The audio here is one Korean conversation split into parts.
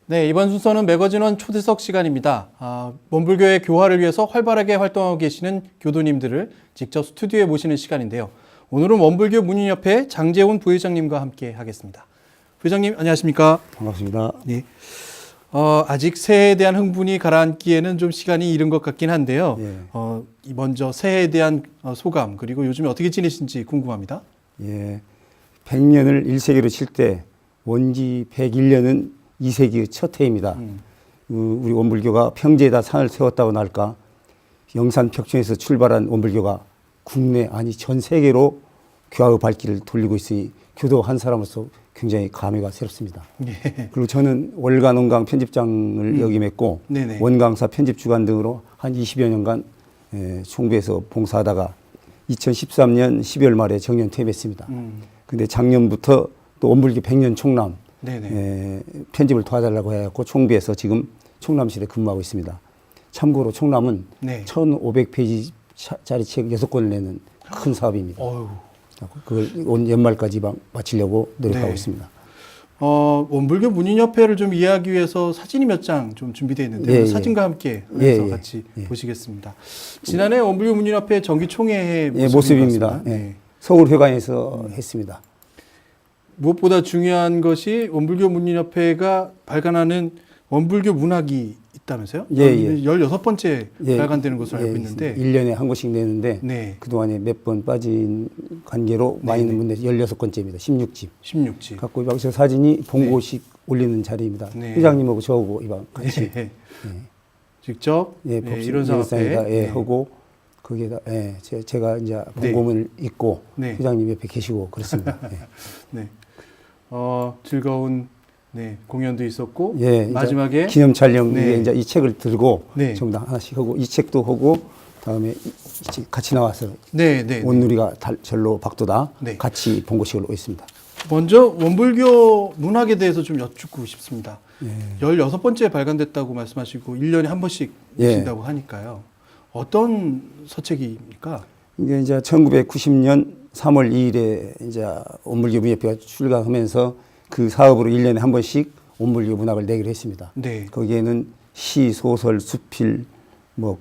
네, 이번 순서는 매거진원 초대석 시간입니다. 원불교의 교화를 위해서 활발하게 활동하고 계시는 교도님들을 직접 스튜디오에 모시는 시간인데요. 오늘은 원불교 문인협회 장재훈 부회장님과 함께 하겠습니다. 부회장님, 안녕하십니까? 반갑습니다. 네. 아직 새해에 대한 흥분이 가라앉기에는 좀 시간이 이른 것 같긴 한데요. 예. 먼저 새해에 대한 소감, 그리고 요즘에 어떻게 지내신지 궁금합니다. 예. 100년을 1세기로 칠 때 원기 101년은 2세기의 첫 해입니다. 우리 원불교가 평지에다 산을 세웠다고 할까, 영산 벽천에서 출발한 원불교가 국내 아니 전 세계로 교화의 발길을 돌리고 있으니 교도 한 사람으로서 굉장히 감회가 새롭습니다. 예. 그리고 저는 월간 원강 편집장을 역임했고 네네. 원강사 편집 주간 등으로 한 20여 년간 총부에서 봉사하다가 2013년 12월 말에 정년 퇴임했습니다. 근데 작년부터 또 원불교 100년 총람 편집을 도와달라고 해갖고 총부에서 지금 총람실에 근무하고 있습니다. 참고로 총람은 네. 1,500페이지짜리 책 6권을 내는 큰 사업입니다. 어휴. 그걸 온 연말까지 마치려고 노력하고 네. 있습니다. 원불교 문인협회를 좀 이해하기 위해서 사진이 몇 장 좀 준비되어 있는데 예, 사진과 함께 예, 해서 예, 같이 예. 보시겠습니다. 지난해 원불교 문인협회 정기총회의 모습입니다. 네. 예. 서울회관에서 했습니다. 무엇보다 중요한 것이 원불교 문인협회가 발간하는 원불교 문학이 있다면서요? 예, 예. 16번째 예, 발간되는 것으로 알고 예, 있는데 1년에 한 권씩 내는데 네. 그동안에 몇 번 빠진 관계로 많이 는 문제 16권째입니다. 16집. 16집. 갖고 여기서 사진이 본고식 올리는 자리입니다. 네. 회장님하고 저하고 이방 같이 예. 직접 이런 사업에 사업에 하고 거기에다 제가 이제 본고문을 읽고 네. 회장님 옆에 계시고 그렇습니다. 네. 즐거운 공연도 있었고 예, 마지막에 기념 촬영 네. 이제 이 책을 들고 네. 전부 다 하나씩 하고 이 책도 하고 다음에 이 책 같이 나와서 네. 온누리가 절로 박도다 네. 같이 본고식을 있습니다. 먼저 원불교 문학에 대해서 좀 여쭙고 싶습니다. 예. 16번째 발간됐다고 말씀하시고 1년에 한 번씩 예. 내신다고 하니까요. 어떤 서책입니까? 이게 이제 1990년 3월 2일에 이제 원불교 문협회가 출간하면서 그 사업으로 1년에 한 번씩 원불교 문학을 내기로 했습니다. 네. 거기에는 시, 소설, 수필,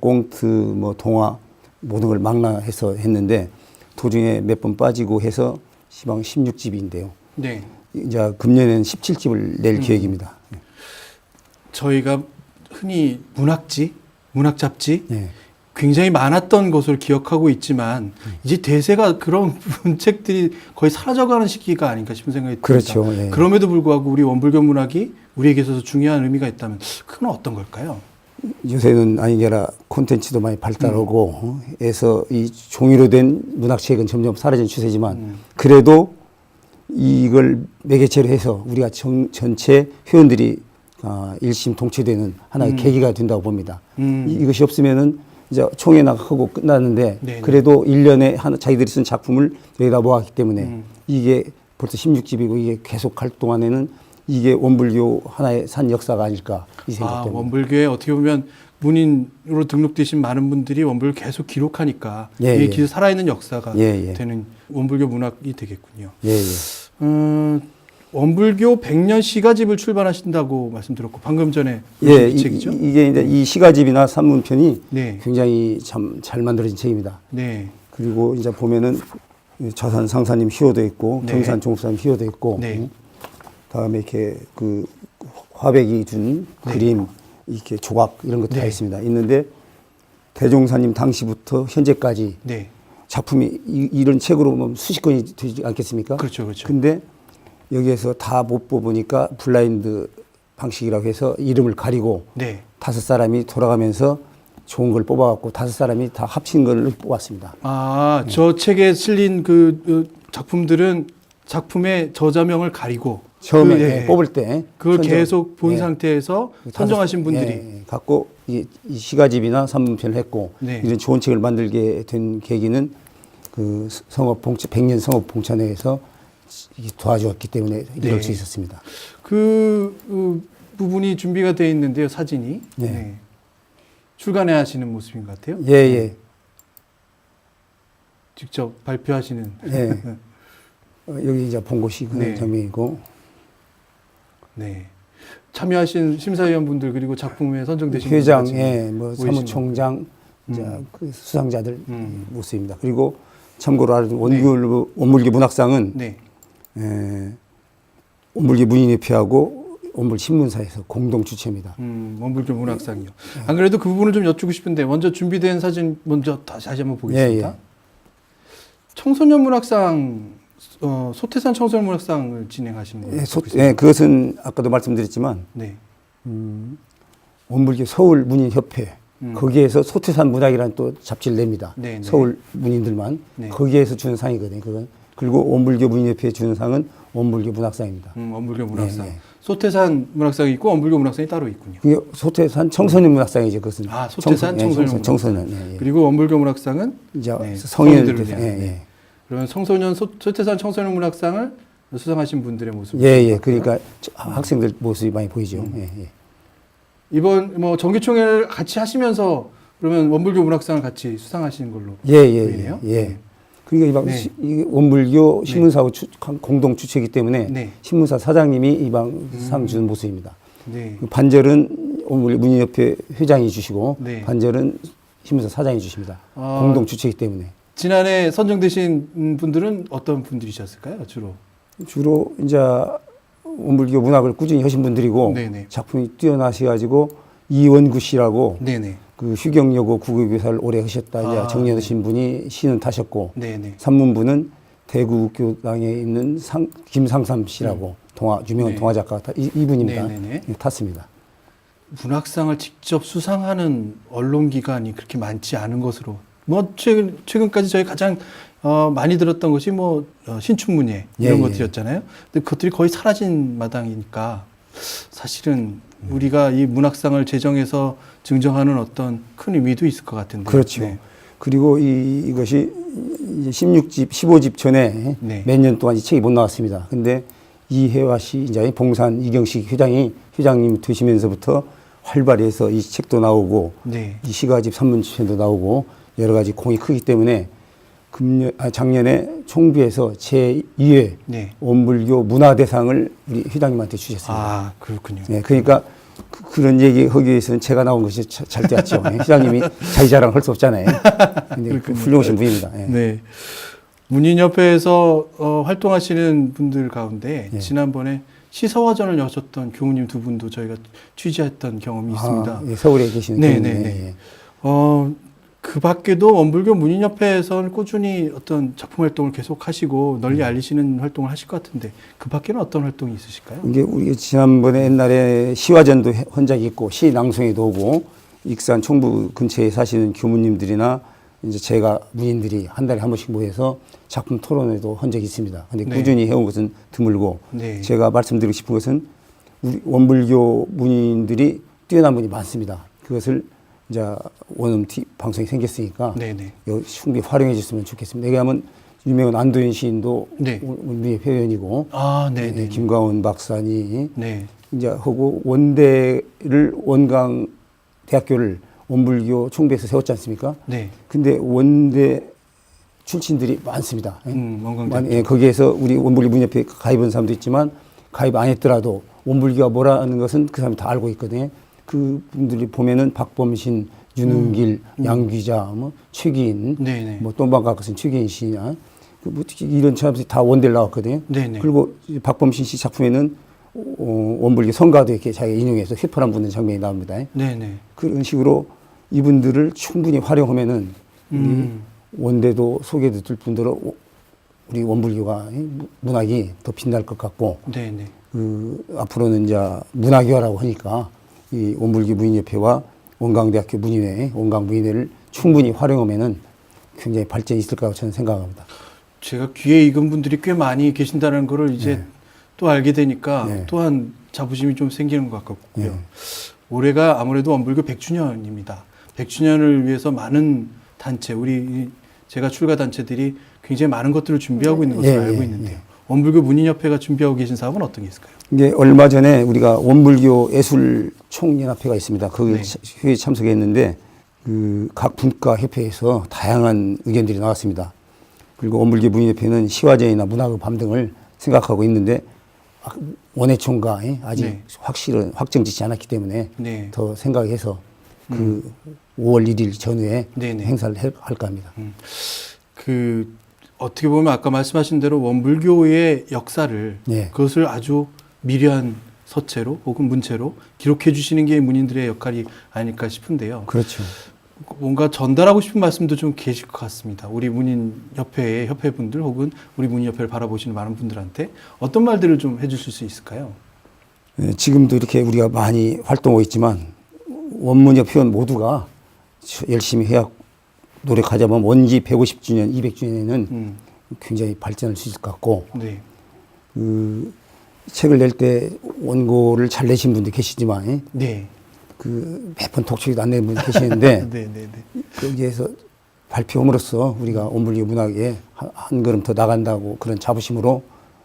꽁트, 동화 모든 걸 망라해서 했는데 도중에 몇 번 빠지고 해서 시방 16집인데요. 네. 이제 금년에는 17집을 낼 계획입니다. 저희가 흔히 문학지, 문학 잡지 예. 굉장히 많았던 것을 기억하고 있지만 이제 대세가 그런 책들이 거의 사라져가는 시기가 아닌가 싶은 생각이 듭니다. 그렇죠. 예. 그럼에도 불구하고 우리 원불교 문학이 우리에게 있어서 중요한 의미가 있다면 그건 어떤 걸까요? 요새는 아니게라 콘텐츠도 많이 발달하고 해서 이 종이로 된 문학책은 점점 사라지는 추세지만 그래도 이걸 매개체로 해서 우리가 전체 회원들이 일심 동체되는 하나의 계기가 된다고 봅니다. 이것이 없으면은 이제 총회 나가고 끝났는데 네네. 그래도 1년에 자기들이 쓴 작품을 여기다 모았기 때문에 이게 벌써 16집이고 이게 계속 갈 동안에는 이게 원불교 하나의 산 역사가 아닐까 이 생각 때문에. 원불교에 어떻게 보면 문인으로 등록되신 많은 분들이 원불교 계속 기록하니까 예, 이게 예. 계속 살아있는 역사가 예. 되는 원불교 문학이 되겠군요. 예. 원불교 100년 시가집을 출간하신다고 말씀드렸고 방금 전에 예, 이 책이죠? 이게 이제 이 시가집이나 산문편이 네. 굉장히 참 잘 만들어진 책입니다. 네. 그리고 이제 보면은 자산 상사님 희호도 있고 네. 경산 종업사님 희호도 있고 네. 다음에 이렇게 그 화백이 준 그림 이렇게 조각 이런 것도 다 네. 있습니다. 있는데 대종사님 당시부터 현재까지 네. 작품이 이런 책으로 보면 수십 권이 되지 않겠습니까? 그렇죠. 그렇죠. 근데 여기에서 다 못 뽑으니까 블라인드 방식이라고 해서 이름을 가리고 네. 5사람이 돌아가면서 좋은 걸 뽑아갖고 5사람이 다 합친 걸 뽑았습니다. 저 책에 실린 그 작품들은 작품의 저자명을 가리고 처음에 뽑을 때 그걸 선정, 계속 본 상태에서 선정하신 분들이 갖고 이 시가집이나 산문편을 했고 네. 이런 좋은 책을 만들게 된 계기는 그 성업 봉 100년 성업 봉천회에서 도와주었기 때문에 이럴 네. 수 있었습니다. 그 부분이 준비가 되어 있는데요, 사진이. 네. 네. 출간해 하시는 모습인 것 같아요. 예. 직접 발표하시는. 예. 여기 이제 본고식 네. 장면이고. 네. 참여하신 심사위원분들 그리고 작품에 선정되신 회장, 분들 예, 뭐 보이신 사무총장, 그 수상자들 모습입니다. 그리고 참고로 알아둔 원불교 문학상은 네. 원불교 문인협회하고 원불 신문사에서 공동 주최입니다. 원불교 문학상이요. 안 그래도 그 부분을 좀 여쭙고 싶은데 먼저 준비된 사진 먼저 다시 한번 보겠습니다. 예. 청소년 문학상 소태산 청소년 문학상을 진행하시는 거예요? 그것은 아까도 말씀드렸지만 네. 원불교 서울 문인협회 거기에서 소태산 문학이라는 또 잡지를 냅니다. 네, 네. 서울 문인들만 네. 거기에서 주는 상이거든요. 그건. 그리고 원불교 문인협회에 주는 상은 원불교 문학상입니다. 원불교 문학상. 네. 소태산 문학상이 있고 원불교 문학상이 따로 있군요. 그게 소태산 청소년 문학상이죠. 그것은. 소태산 청소년 청소년. 예. 그리고 원불교 문학상은 이제 네, 성인들 위한. 예. 그러면 청소년 소태산 청소년 문학상을 수상하신 분들의 모습. 예. 그러니까 학생들 모습이 많이 보이죠. 예. 이번 뭐 정기총회를 같이 하시면서 그러면 원불교 문학상을 같이 수상하시는 걸로 보이네요. 예. 그러니까 네. 이 원불교 신문사하고 공동 주체이기 때문에 네. 신문사 사장님이 이방 상 주는 모습입니다. 네. 그 반절은 원불교 문인협회 회장이 주시고 네. 반절은 신문사 사장이 주십니다. 공동 주체이기 때문에. 지난해 선정되신 분들은 어떤 분들이셨을까요? 주로 이제 원불교 문학을 꾸준히 하신 분들이고 네네. 작품이 뛰어나셔가지고 이원구 씨라고 네네. 그 휴경여고 국어교사를 오래 하셨다 이제 정년하신 네. 분이 시는 타셨고 네네. 산문부는 대구교당에 있는 김상삼 씨라고 유명한 네. 동화 작가가 이분입니다. 네네네. 탔습니다. 문학상을 직접 수상하는 언론기관이 그렇게 많지 않은 것으로 뭐 최근까지 저희 가장 많이 들었던 것이 뭐 신춘문예 이런 것들이었잖아요. 근데 그것들이 거의 사라진 마당이니까 사실은 우리가 이 문학상을 제정해서 증정하는 어떤 큰 의미도 있을 것 같은데. 그렇죠. 네. 그리고 이것이 이제 16집, 15집 전에 네. 몇 년 동안 이 책이 못 나왔습니다. 근데 이혜화 씨, 이제 봉산 이경식 회장님 되시면서부터 활발히 해서 이 책도 나오고 네. 이 시가집 산문집도 나오고 여러 가지 공이 크기 때문에 작년에 총비에서 제2회 네. 원불교 문화대상을 우리 회장님한테 주셨습니다. 아, 그렇군요. 네, 그러니까 그런 얘기 하기 위해서는 제가 나온 것이 잘 되었죠. 회장님이 자기 자랑 할 수 없잖아요. 근데 훌륭하신 분입니다. 네. 네. 문인협회에서 활동하시는 분들 가운데 예. 지난번에 시서화전을 여셨던 교우님 두 분도 저희가 취재했던 경험이 있습니다. 예, 서울에 계시는 네네네. 예. 그 밖에도 원불교 문인협회에서는 꾸준히 어떤 작품 활동을 계속 하시고 널리 알리시는 활동을 하실 것 같은데 그 밖에는 어떤 활동이 있으실까요? 이게 우리 지난번에 옛날에 시화전도 한 적이 있고 시 낭송회도 오고 익산 총부 근처에 사시는 교무님들이나 이제 제가 문인들이 한 달에 한 번씩 모여서 작품 토론회도 한 적이 있습니다. 근데 네. 꾸준히 해온 것은 드물고 네. 제가 말씀드리고 싶은 것은 우리 원불교 문인들이 뛰어난 분이 많습니다. 그것을 이제 원음 방송이 생겼으니까 네네. 충분히 활용해 줬으면 좋겠습니다. 왜냐하면 유명한 안도현 시인도 네. 우리 회원이고 아, 네네. 김가온 박사니 네. 이제 하고 원광 대학교를 원불교 총비에서 세웠지 않습니까? 네. 근데 원대 출신들이 많습니다. 원광대학교. 예, 거기에서 우리 원불교 문협회에 가입한 사람도 있지만 가입 안 했더라도 원불교가 뭐라는 것은 그 사람이 다 알고 있거든요. 그 분들이 보면은 박범신, 윤은길, 양귀자, 뭐 최기인, 네네. 뭐 똥방가것은 최기인 씨나 뭐 이런 사람들이 다 원대를 나왔거든요. 네네. 그리고 박범신 씨 작품에는 원불교 성가도 이렇게 자기가 인용해서 휘파람 부는 장면이 나옵니다. 네네. 그런 식으로 이분들을 충분히 활용하면은 우리 원대도 소개도 될 뿐더러 우리 원불교가 문학이 더 빛날 것 같고 네네. 앞으로는 이제 문학교라고 하니까 이 원불교 문인협회와 원광대학교 문인회, 원광문인회를 충분히 활용하면은 굉장히 발전이 있을 거라고 저는 생각합니다. 제가 귀에 익은 분들이 꽤 많이 계신다는 거를 이제 또 알게 되니까 또한 자부심이 좀 생기는 것 같고요. 올해가 아무래도 원불교 100주년입니다. 100주년을 위해서 많은 단체, 제가 출가 단체들이 굉장히 많은 것들을 준비하고 있는 것으로 알고 있는데요. 원불교 문인협회가 준비하고 계신 사업은 어떤 게 있을까요? 이게 얼마 전에 우리가 원불교 예술총연합회가 있습니다. 거기 회의에 참석했는데 각 분과 협회에서 다양한 의견들이 나왔습니다. 그리고 원불교 문인협회는 시화전이나 문학의 밤 등을 생각하고 있는데 원해총가 아직 네. 확정짓지 않았기 때문에 네. 더 생각해서 그 5월 1일 전후에 네네. 행사를 할까 합니다. 그 어떻게 보면 아까 말씀하신 대로 원불교의 역사를 예. 그것을 아주 미려한 서체로 혹은 문체로 기록해 주시는 게 문인들의 역할이 아닐까 싶은데요. 그렇죠. 뭔가 전달하고 싶은 말씀도 좀 계실 것 같습니다. 우리 문인협회의 협회분들 혹은 우리 문인협회를 바라보시는 많은 분들한테 어떤 말들을 좀 해주실 수 있을까요? 예, 지금도 이렇게 우리가 많이 활동하고 있지만 원문협 회원 모두가 열심히 해야 노력하자면 원기 150주년, 200주년에는 굉장히 발전할 수 있을 것 같고 네. 그 책을 낼 때 원고를 잘 내신 분도 계시지만 네. 그 몇 번 독촉이도 안 내는 분이 계시는데 네, 네, 네. 거기에서 발표함으로써 우리가 원불교 문학에 한 걸음 더 나간다고 그런 자부심으로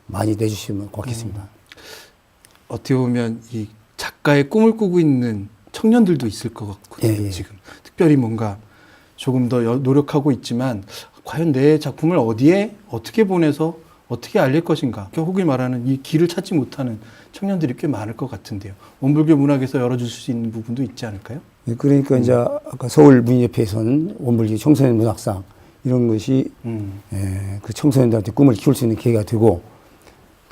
많이 내주시면 고맙겠습니다. 어떻게 보면 이 작가의 꿈을 꾸고 있는 청년들도 있을 것 같거든요. 예, 예. 지금 특별히 뭔가 조금 더 노력하고 있지만 과연 내 작품을 어디에 어떻게 보내서 어떻게 알릴 것인가, 혹이 말하는 이 길을 찾지 못하는 청년들이 꽤 많을 것 같은데요. 원불교 문학에서 열어줄 수 있는 부분도 있지 않을까요? 예, 그러니까 이제 아까 서울문인협회에서는 원불교 청소년 문학상 이런 것이 그 청소년들한테 꿈을 키울 수 있는 계기가 되고,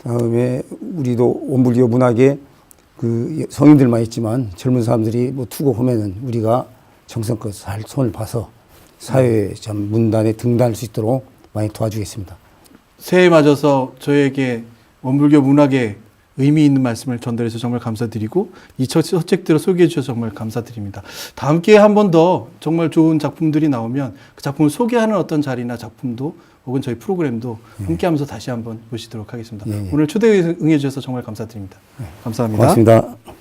다음에 우리도 원불교 문학에 그 성인들만 있지만 젊은 사람들이 뭐 투고하면은 우리가 정성껏 잘 손을 봐서 사회에 참 문단에 등단할 수 있도록 많이 도와주겠습니다. 새해 맞아서 저에게 원불교 문학에 의미 있는 말씀을 전달해서 정말 감사드리고 이 서책들을 소개해 주셔서 정말 감사드립니다. 다음 기회에 한 번 더 정말 좋은 작품들이 나오면 그 작품을 소개하는 어떤 자리나 작품도 혹은 저희 프로그램도 함께하면서 다시 한번 보시도록 하겠습니다. 예, 예. 오늘 초대에 응해 주셔서 정말 감사드립니다. 감사합니다. 고맙습니다.